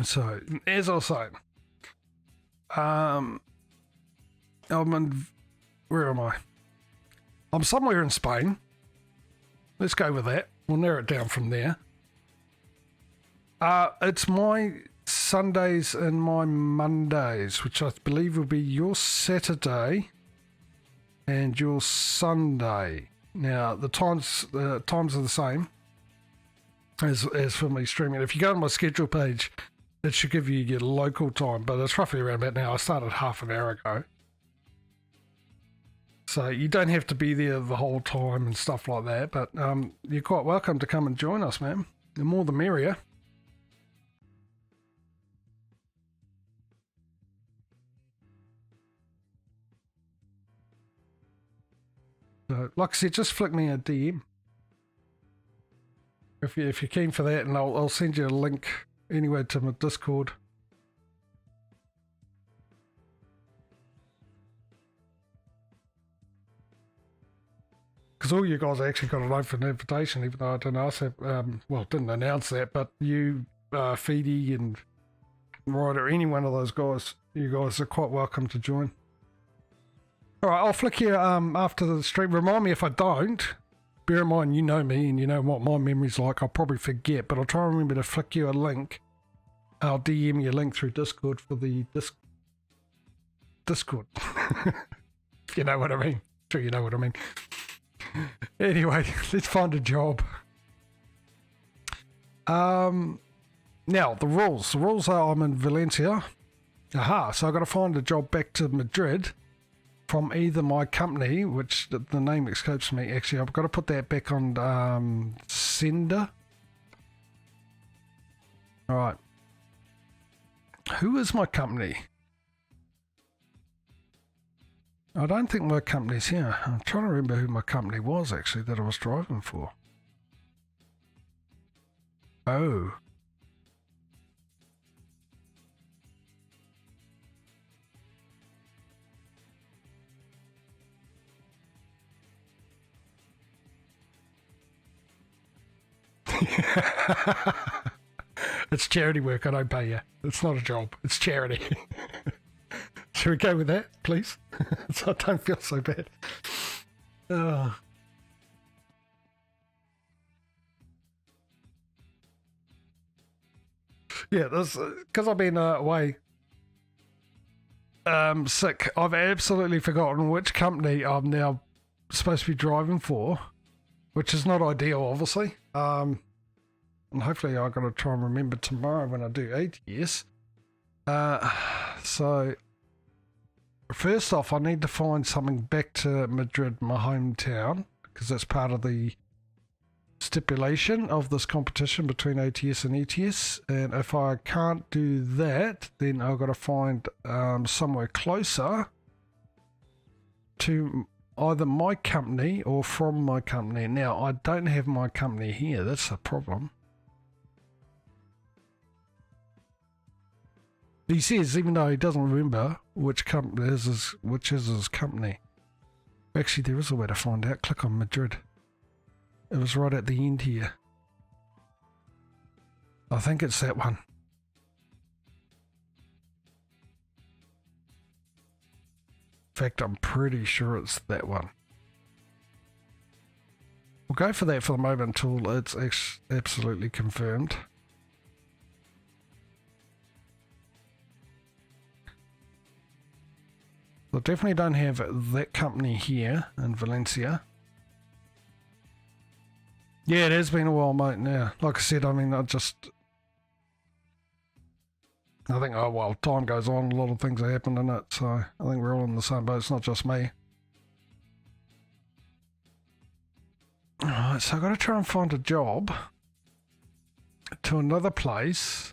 So, as I was saying, I'm in, where am I? I'm somewhere in Spain. Let's go with that. We'll narrow it down from there. It's my Sundays and my Mondays, which I believe will be your Saturday and your Sunday. Now, the times are the same as for me streaming. If you go to my schedule page, it should give you your local time, but it's roughly around about now. I started half an hour ago. So you don't have to be there the whole time and stuff like that, but you're quite welcome to come and join us, man. The more the merrier. So, like I said, just flick me a DM if you're keen for that, and I'll send you a link anyway to my Discord. Because all you guys actually got an open invitation, even though I didn't ask that, didn't announce that, but you, Feedy and Ryder, any one of those guys, you guys are quite welcome to join. Alright, I'll flick you after the stream. Remind me if I don't. Bear in mind, you know me and you know what my memory's like. I'll probably forget, but I'll try and remember to flick you a link. I'll DM you a link through Discord for the Discord. You know what I mean. Sure you know what I mean. Anyway, let's find a job. Now, the rules. The rules are I'm in Valencia. Aha, so I've got to find a job back to Madrid from either my company, which the name escapes me. Actually, I've got to put that back on sender. All right. Who is my company? I don't think my company's here. I'm trying to remember who my company was, actually, that I was driving for. Oh. It's charity work. I don't pay you. It's not a job. It's charity. Should we go with that, please? So I don't feel so bad. Yeah, this because I've been away sick. I've absolutely forgotten which company I'm now supposed to be driving for, which is not ideal, obviously. And hopefully I've got to try and remember tomorrow when I do ATS. So first off, I need to find something back to Madrid, my hometown, because that's part of the stipulation of this competition between ATS and ETS. And if I can't do that, then I've got to find somewhere closer to either my company or from my company. Now, I don't have my company here. That's a problem. He says, even though he doesn't remember which company is his company. Actually, there is a way to find out. Click on Madrid. It was right at the end here. I think it's that one. In fact, I'm pretty sure it's that one. We'll go for that for the moment until it's absolutely confirmed. I definitely don't have that company here in Valencia. Yeah, it has been a while, mate. Now, like I said, I mean, I think, oh well, time goes on, a lot of things are happening in it, so I think we're all in the same boat. It's not just me. Alright, so I've got to try and find a job to another place,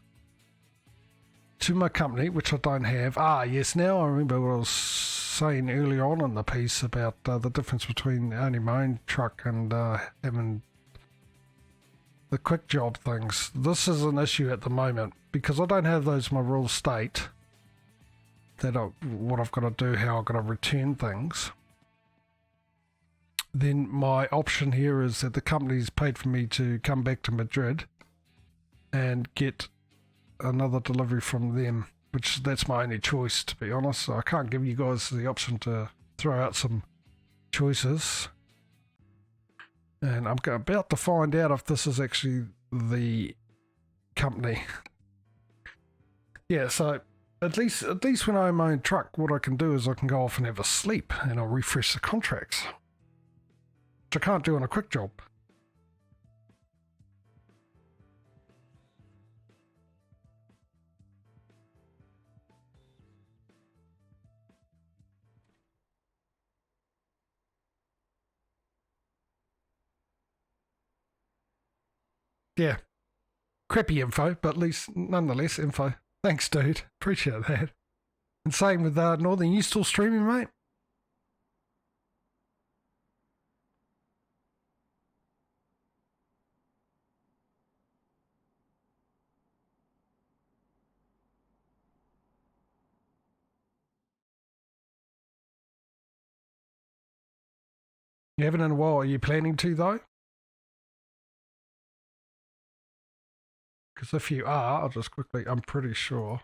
to my company, which I don't have. Ah, yes, now I remember what I was saying earlier on in the piece about the difference between owning my own truck and having the quick job things. This is an issue at the moment because I don't have those. My rules state that what I've got to do, how I've got to return things. Then my option here is that the company's paid for me to come back to Madrid and get another delivery from them, which that's my only choice, to be honest. So I can't give you guys the option to throw out some choices. And I'm about to find out if this is actually the company. Yeah, so at least when I own my own truck, what I can do is I can go off and have a sleep and I'll refresh the contracts, which I can't do on a quick job. Yeah, crappy info, but at least nonetheless info. Thanks, dude. Appreciate that. And same with Northern. You still streaming, mate? You haven't in a while. Are you planning to, though? Because if you are, I'll just quickly, I'm pretty sure.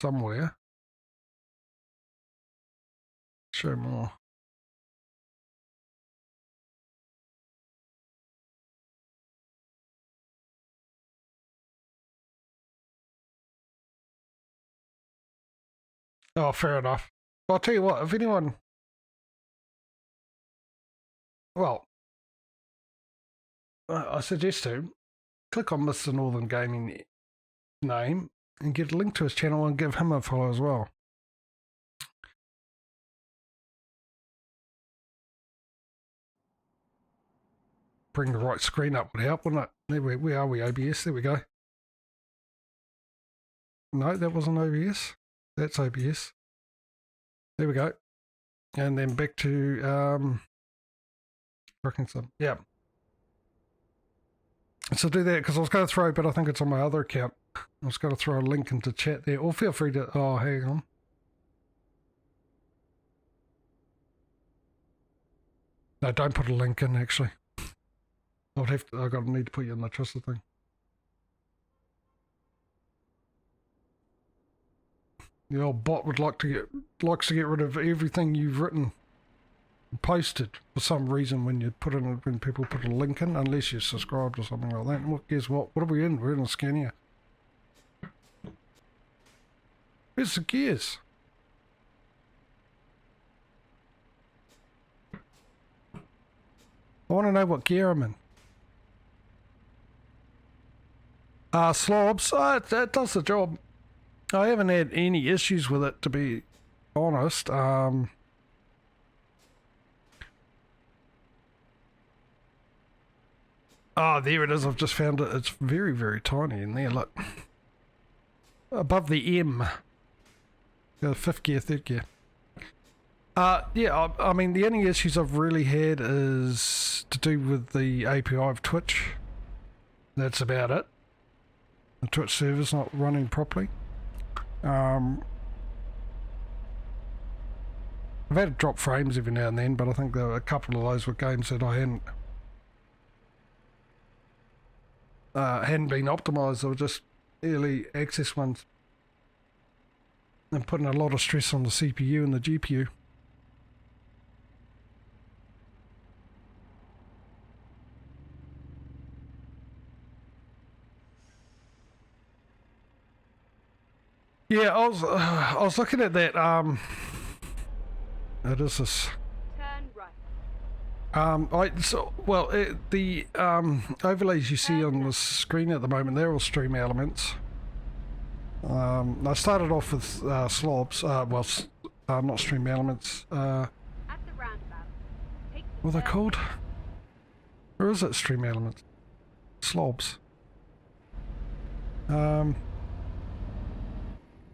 Somewhere. Show more. Oh, fair enough. I'll tell you what, if anyone... Well, I suggest to click on Mr. Northern Gaming name and get a link to his channel and give him a follow as well. Bring the right screen up would help, wouldn't it? There we are, OBS. There we go. No, that wasn't OBS. That's OBS. There we go. And then back to yeah. So do that, because I was going to throw, but I think it's on my other account. I was going to throw a link into chat there, or feel free to, oh, hang on. No, don't put a link in, actually. I've need to put you in the trusted thing. The old bot likes to get rid of everything you've written and posted for some reason when people put a link in, unless you're subscribed or something like that. And guess what? What are we in? We're in a Scania. Where's the gears? I want to know what gear I'm in. Slobs, that does the job. I haven't had any issues with it, to be honest. Oh, there it is. I've just found it. It's very, very tiny in there. Look. Above the M. Fifth gear, third gear. Yeah, I mean, the only issues I've really had is to do with the API of Twitch. That's about it. The Twitch server's not running properly. I've had to drop frames every now and then, but I think there were a couple of those were games that I hadn't been optimized. They were just early access ones, and putting a lot of stress on the CPU and the GPU. Yeah, I was looking at that. It is this. Turn right. The overlays you see on the screen at the moment, they're all stream elements. I started off with slobs. Not stream elements. At the roundabout. What are they called? Where is it? Stream elements. Slobs.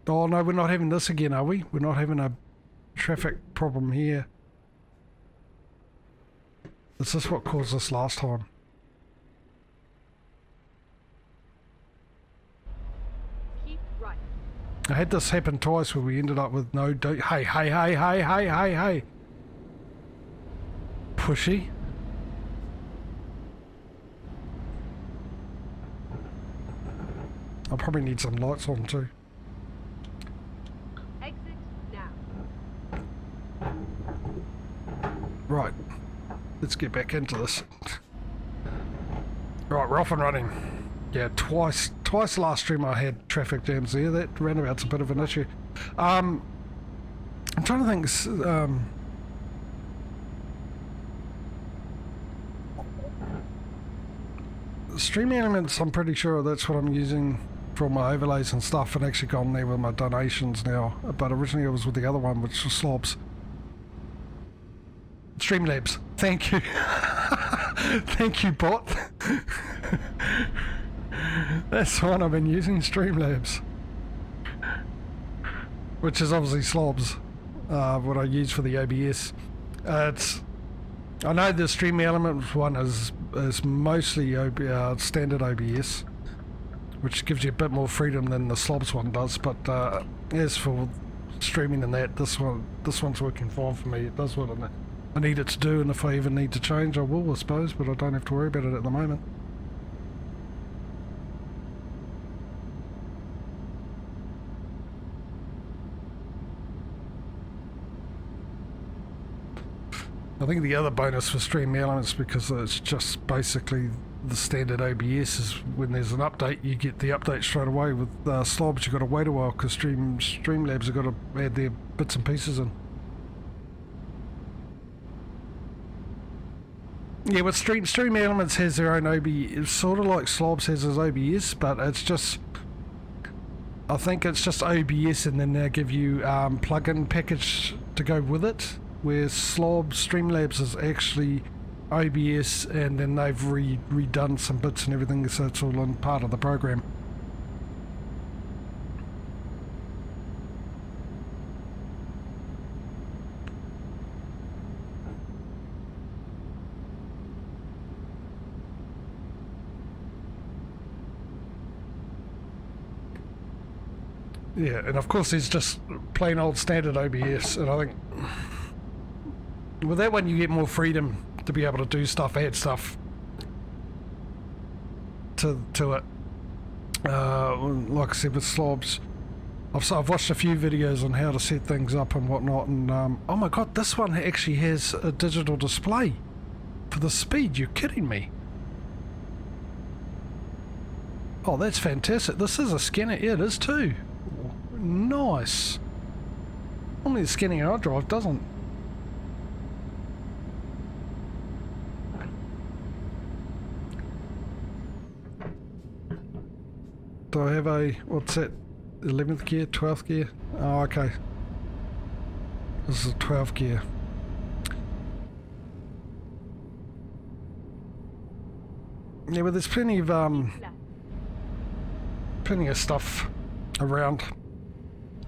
Oh no, we're not having this again, are we? We're not having a traffic problem here. Is this what caused this last time? Keep right. I had this happen twice where we ended up with no... Hey. Pushy. I'll probably need some lights on too. Exit now. Right, let's get back into this. Right, we're off and running. Yeah, twice last stream I had traffic jams there. That roundabout's a bit of an issue. I'm trying to think. Stream Elements, I'm pretty sure that's what I'm using for my overlays and stuff, and actually gone there with my donations now. But originally it was with the other one, which was Slobs. Streamlabs. Thank you. Thank you, bot. That's the one I've been using, Streamlabs. Which is obviously Slobs, what I use for the OBS. I know the Stream Elements one is mostly standard OBS, which gives you a bit more freedom than the Slobs one does. But as for streaming and that, this one's working fine for me. It does what I need it to do, and if I even need to change, I will, I suppose. But I don't have to worry about it at the moment. I think the other bonus for Stream Elements, because it's just basically the standard OBS, is when there's an update, you get the update straight away. With Slobs, you've got to wait a while because Streamlabs have got to add their bits and pieces in. Yeah, but Stream Elements has their own OBS. It's sort of like Slobs has his OBS, but it's just... I think it's just OBS, and then they give you plugin package to go with it. Where Streamlabs is actually OBS, and then they've redone some bits and everything, so it's all on part of the program. Yeah, and of course there's just plain old standard OBS, and I think with that one you get more freedom to be able to do stuff, add stuff to it. Like I said with Slobs, I've watched a few videos on how to set things up and whatnot, and oh my god, this one actually has a digital display for the speed. You're kidding me. Oh, that's fantastic. This is a scanner. Yeah, it is too. Nice. Only the scanning hard drive doesn't. Do I have a, what's that, 11th gear, 12th gear? Oh, okay. This is a 12th gear. Yeah, but there's plenty of stuff around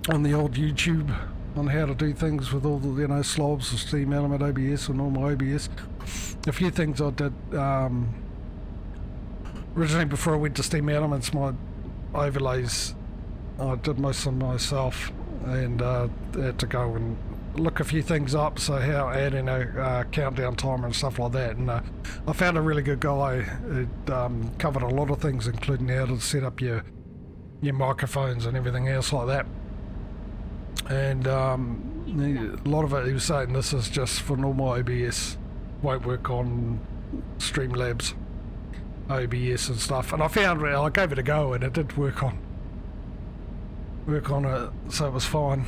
on the old YouTube on how to do things with all the, you know, Slobs, the Steam Element OBS or normal OBS. A few things I did originally before I went to Steam Elements, my overlays I did most of them myself, and had to go and look a few things up, so how adding a countdown timer and stuff like that, and I found a really good guy who covered a lot of things, including how to set up your microphones and everything else like that. And a lot of it he was saying this is just for normal OBS, won't work on Streamlabs OBS and stuff, and I found, I gave it a go and it did work on it, so it was fine.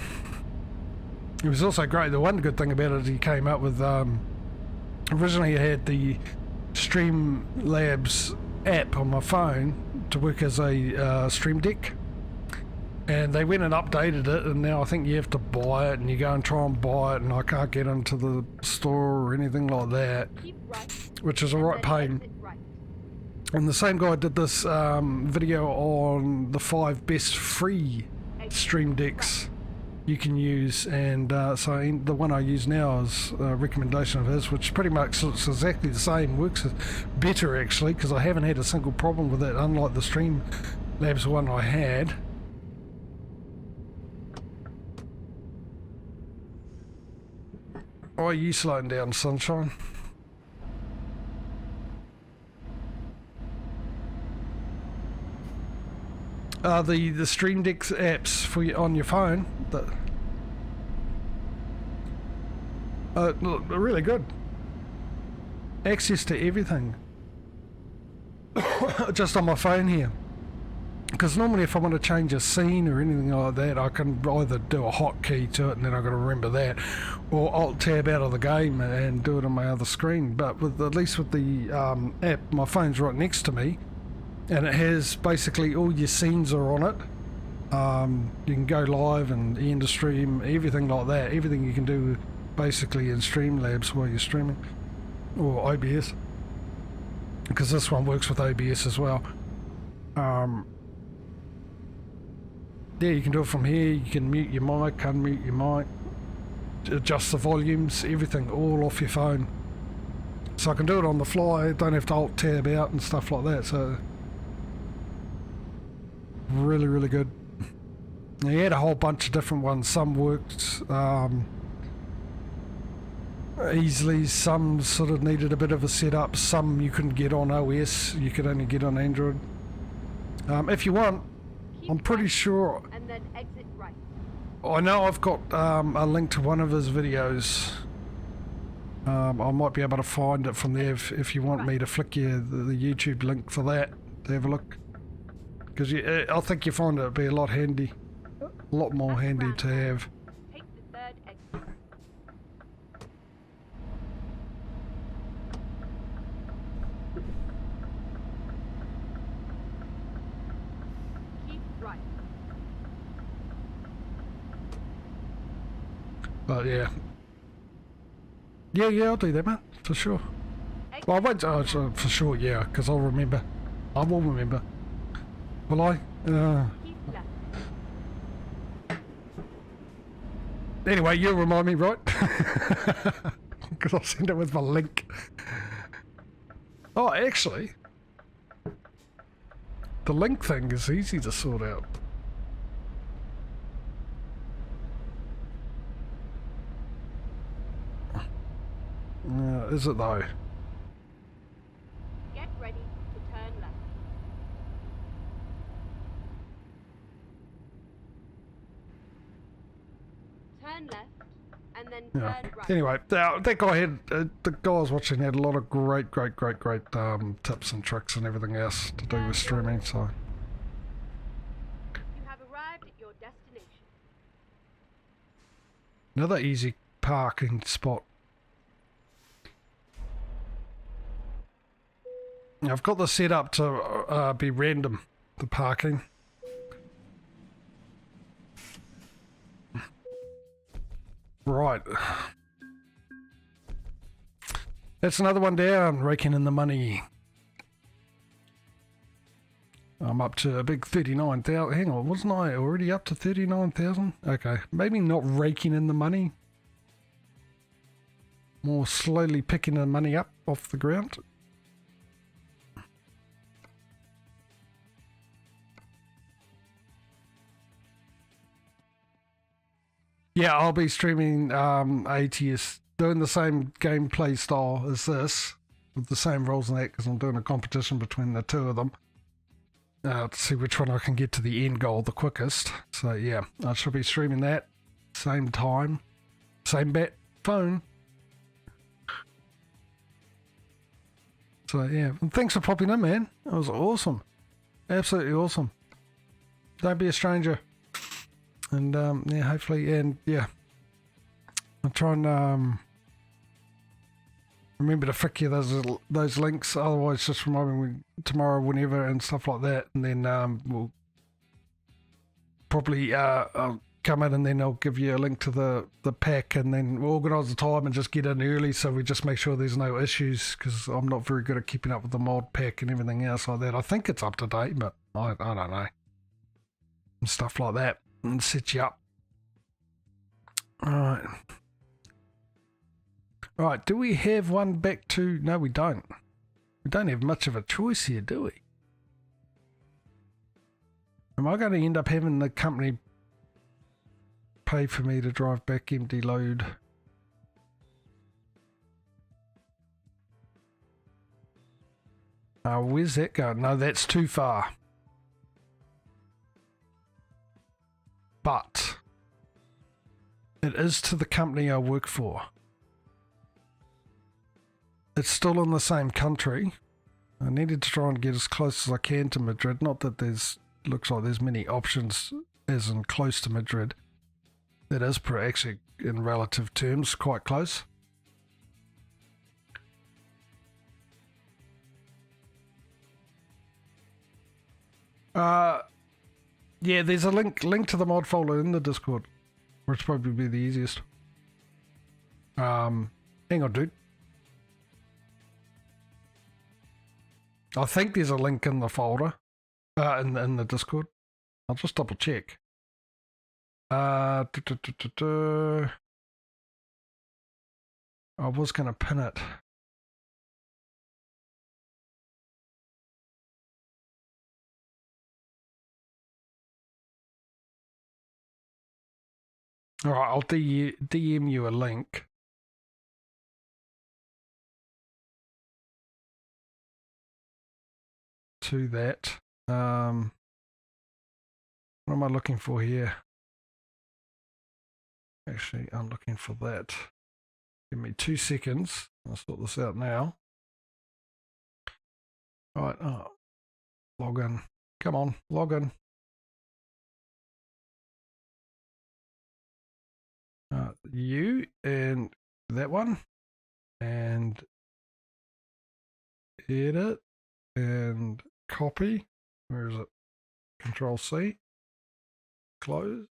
It was also great. The one good thing about it, he came up with originally I had the Streamlabs app on my phone to work as a Stream Deck, and they went and updated it, and now I think you have to buy it, and you go and try and buy it, and I can't get into the store or anything like that, which is a right pain. And the same guy did this video on the 5 best free Stream Decks you can use, and so the one I use now is a recommendation of his, which pretty much looks exactly the same, works better actually, because I haven't had a single problem with it, unlike the Streamlabs one I had. Oh, are you slowing down, sunshine? The Stream Deck apps for you on your phone. Really good. Access to everything. Just on my phone here. Because normally if I want to change a scene or anything like that, I can either do a hotkey to it and then I've got to remember that, or Alt-Tab out of the game and do it on my other screen. But with at least with the app, my phone's right next to me, and it has basically all your scenes are on it. You can go live and end a stream, everything like that. Everything you can do basically in Streamlabs while you're streaming, or OBS, because this one works with OBS as well. Yeah, you can do it from here. You can mute your mic, unmute your mic, adjust the volumes, everything all off your phone. So I can do it on the fly, don't have to Alt-Tab out and stuff like that, so really, really good. Now, he had a whole bunch of different ones. Some worked easily, some sort of needed a bit of a setup, some you couldn't get on OS, you could only get on Android. If you want, I'm pretty sure. And then exit right. I know I've got a link to one of his videos. I might be able to find it from there if you want me to flick you the YouTube link for that to have a look. Because I think you find it'd be a lot handy, a lot more handy to have. Take the third exit. Keep right. But yeah. Yeah, I'll do that, man, for sure. Well, I won't, for sure, yeah, because I'll remember. I will remember. Will I? Keep left. Anyway, you'll remind me, right? Because I'll send it with my link. Oh, actually, the link thing is easy to sort out. Is it though? Get ready to turn left. Turn left, and then Yeah. turn right. Anyway, that guy had, the guy I was watching had a lot of great tips and tricks and everything else to do with streaming, so. You have arrived at your destination. Another easy parking spot. I've got this set up to be random, the parking. Right. That's another one down, raking in the money. I'm up to a big 39,000. Hang on, wasn't I already up to 39,000? Okay, maybe not raking in the money. More slowly picking the money up off the ground. Yeah, I'll be streaming ATS, doing the same gameplay style as this, with the same rules and that, because I'm doing a competition between the two of them. To see which one I can get to the end goal the quickest. So yeah, I should be streaming that, same time, same phone. So yeah, and thanks for popping in, man. That was awesome. Absolutely awesome. Don't be a stranger. And yeah, hopefully, and yeah, I'll try and remember to flick you those links. Otherwise, just remind me tomorrow, whenever, and stuff like that. And then we'll probably I'll come in and then I'll give you a link to the pack, and then we'll organise the time and just get in early, so we just make sure there's no issues, because I'm not very good at keeping up with the mod pack and everything else like that. I think it's up to date, but I don't know, and stuff like that. And set you up. Alright. Alright, do we have one back to... No, we don't. We don't have much of a choice here, do we? Am I going to end up having the company pay for me to drive back empty load? Where's that going? No, that's too far. but it is to the company I work for. It's still in the same country. I needed to try and get as close as I can to Madrid. Not that looks like there's many options as in close to Madrid. It is actually, in relative terms, quite close. Yeah, there's a link to the mod folder in the Discord, which probably be the easiest. Hang on, dude. I think there's a link in the folder, in the Discord. I'll just double check. I was going to pin it. All right, I'll DM you a link. To that. What am I looking for here? Actually, I'm looking for that. Give me 2 seconds. I'll sort this out now. Right, log in. Come on, log in. You and that one. And edit and copy. Where is it? Control C. Closed.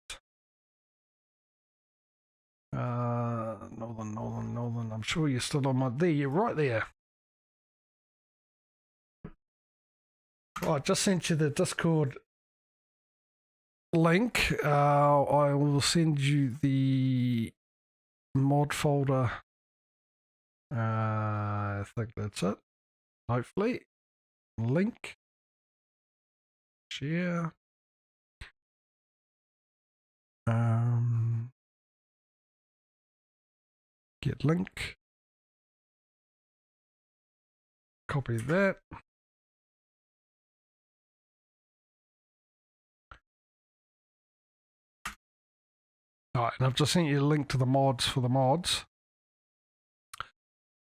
Northern. I'm sure you're still on my. There, you're right there. Oh, I just sent you the Discord link. I will send you the mod folder. I think that's it. Hopefully. Link. Share. Get link. Copy that. Alright, and I've just sent you a link to the mods for the mods.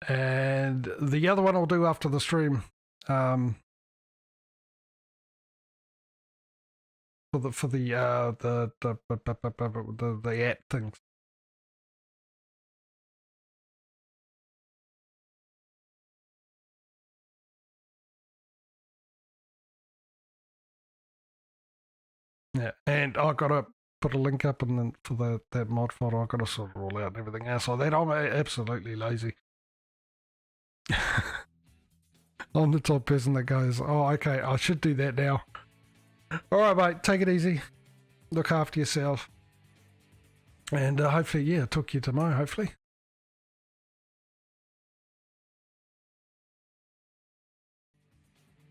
And the other one I'll do after the stream. For the app things. Yeah, and I gotta put a link up and then for that mod folder. I gotta sort it all out and everything else like that. I'm absolutely lazy. I'm the type of person that goes, oh, okay, I should do that now. All right, mate, take it easy. Look after yourself. And hopefully, yeah, talk to you tomorrow, hopefully.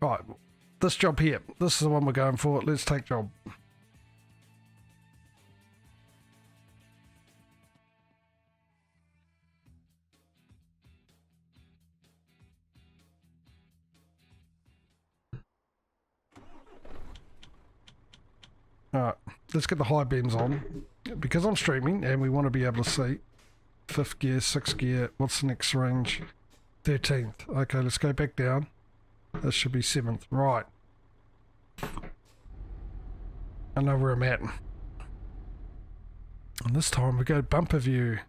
Right, this job here. This is the one we're going for. Let's take job. Alright, let's get the high beams on. Because I'm streaming and we want to be able to see 5th gear, 6th gear, what's the next range? 13th. Okay, let's go back down. This should be 7th. Right. I know where I'm at. And this time we go bumper view.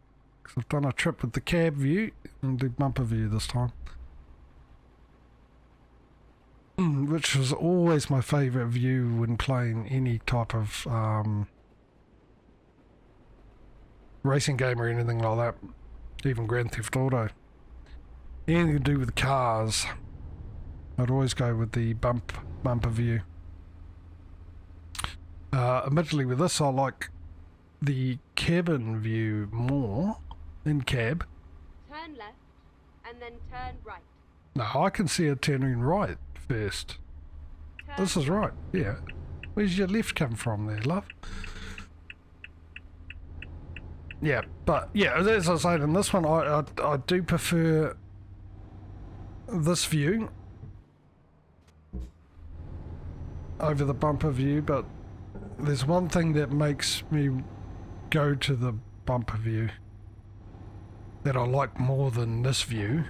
Because I've done a trip with the cab view and do bumper view this time. Which was always my favourite view when playing any type of racing game or anything like that. Even Grand Theft Auto. Anything to do with cars. I'd always go with the bumper view. Admittedly with this I like the cabin view more in cab. Turn left and then turn right. No, I can see it turning right first. This is right, yeah. Where's your left come from there, love? Yeah, but yeah, as I said, in this one I do prefer this view over the bumper view, but there's one thing that makes me go to the bumper view that I like more than this view,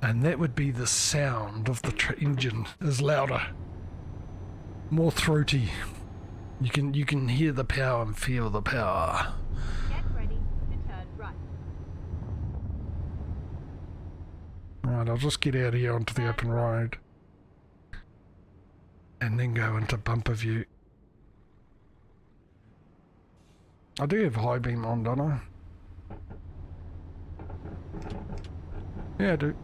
and that would be the sound of the engine is louder, more throaty. You can hear the power and feel the power. Get ready to turn right. Right, I'll just get out here onto the open road and then go into bumper view. I do have high beam on, don't I? Yeah, I do.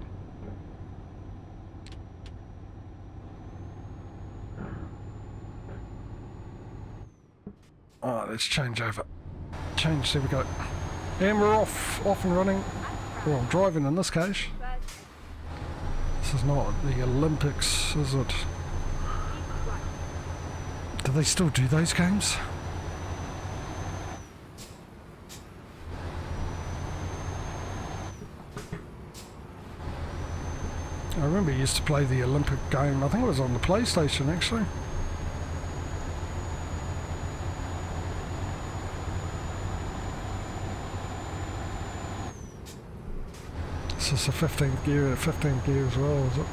Alright, let's change over. Change, there we go. And we're off and running. Well, driving in this case. This is not the Olympics, is it? Do they still do those games? I remember you used to play the Olympic game. I think it was on the PlayStation, actually. This is the 15th gear as well, is it?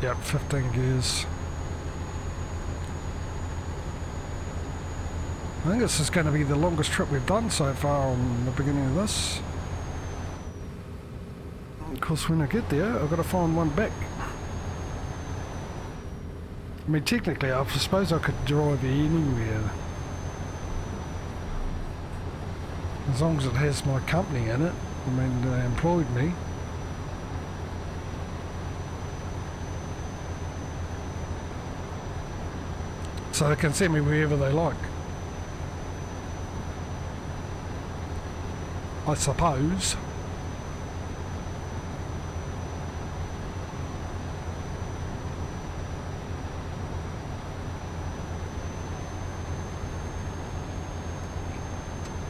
Yep, 15 gears. I think this is going to be the longest trip we've done so far on the beginning of this. Of course, when I get there, I've got to find one back. I mean, technically, I suppose I could drive anywhere. As long as it has my company in it. I mean, they employed me. So they can send me wherever they like. I suppose.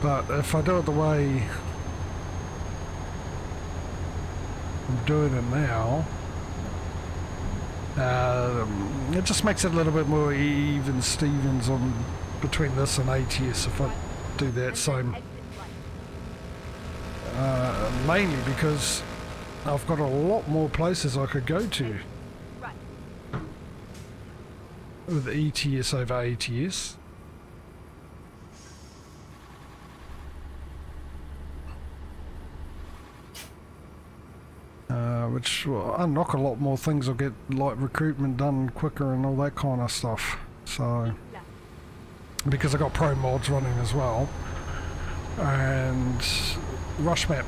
But if I do it the way I'm doing it now, it just makes it a little bit more even Stevens on between this and ATS if I do that same. Mainly because I've got a lot more places I could go to with ETS over ATS. Which will unlock a lot more things. I'll get like recruitment done quicker and all that kind of stuff. So because I got pro mods running as well, and rush map.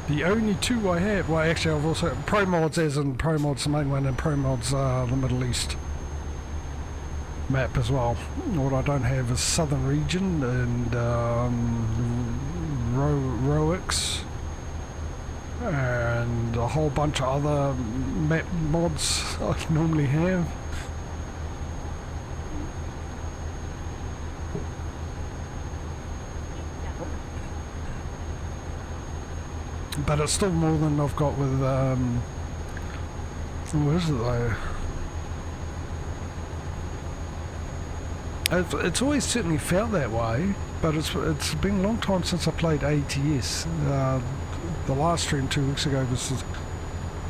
The only two I have, well actually I've also pro mods, as in pro mods the main one, and pro mods the Middle East map as well. What I don't have is Southern Region and ROX. And a whole bunch of other map mods I normally have. But it's still more than I've got with, what is it though? It's always certainly felt that way, but it's been a long time since I played ATS. The last stream 2 weeks ago was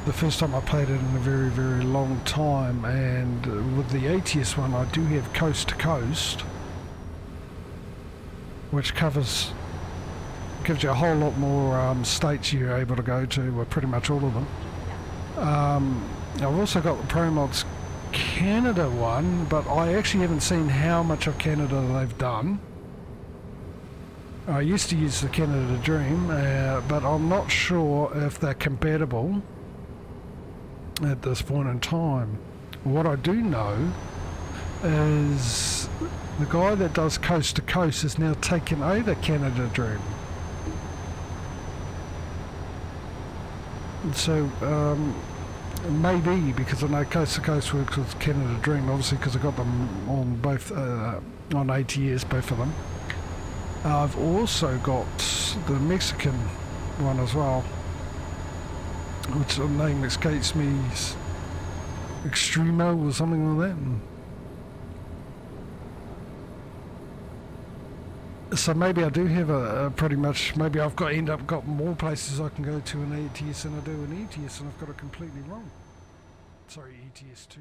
the first time I played it in a very, very long time, and with the ATS one I do have coast to coast, which gives you a whole lot more states you're able to go to, well pretty much all of them. I've also got the Pro Mods Canada one, but I actually haven't seen how much of Canada they've done. I used to use the Canada Dream, but I'm not sure if they're compatible at this point in time. What I do know is the guy that does Coast to Coast has now taken over Canada Dream. So maybe, because I know Coast to Coast works with Canada Dream, obviously because I got them on both on ATS, both of them. I've also got the Mexican one as well. which the name escapes me, Extremo or something like that. So maybe I do have a pretty much, maybe I've got end up got more places I can go to in ATS than I do in ETS, and I've got it completely wrong. Sorry, ETS 2.